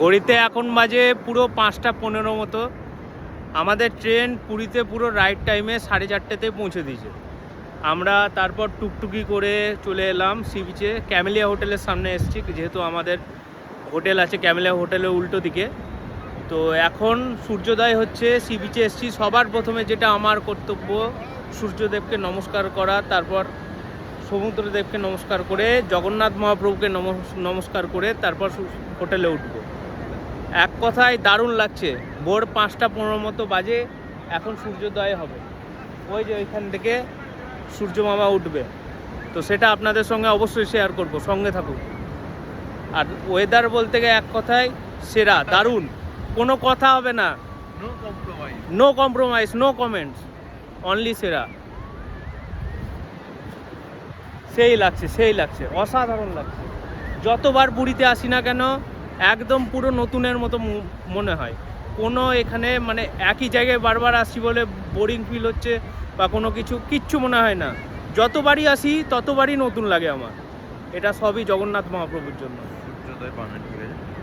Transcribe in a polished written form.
ঘড়িতে এখন বাজে পুরো 5:15 মতো। আমাদের ট্রেন পুরীতে পুরো রাইট টাইমে 4:30তে পৌঁছে দিয়েছে। আমরা তারপর টুকটুকি করে চলে এলাম সি বিচে। ক্যামেলিয়া হোটেলের সামনে এসেছি, যেহেতু আমাদের হোটেল আছে ক্যামেলিয়া হোটেলের উল্টো দিকে। তো এখন সূর্যোদয় হচ্ছে, সি বিচে এসেছি। সবার প্রথমে যেটা আমার কর্তব্য, সূর্যদেবকে নমস্কার করা, তারপর সমুদ্রদেবকে নমস্কার করে, জগন্নাথ মহাপ্রভুকে নমস্কার করে তারপর হোটেলে উঠবো। এক কথায় দারুণ লাগছে। ভোর 5:15 মতো বাজে, এখন সূর্যোদয় হবে। ওই যে ওইখান থেকে সূর্য মামা উঠবে, তো সেটা আপনাদের সঙ্গে অবশ্যই শেয়ার করব, সঙ্গে থাকুন। আর ওয়েদার বলতে গিয়ে এক কথায় সেরা, দারুণ, কোনো কথা হবে না, no compromise, no comments, only সেরা। সেই লাগছে, অসাধারণ লাগছে। যতবার পুরীতে আসি না কেন একদম পুরো নতুনের মতো মনে হয়। কোনো এখানে মানে একই জায়গায় বারবার আসছি বলে বোরিং ফিল হচ্ছে বা কোনো কিচ্ছু মনে হয় না। যতবারই আসি ততবারই নতুন লাগে আমার। এটা সবই জগন্নাথ মহাপ্রভুর জন্য।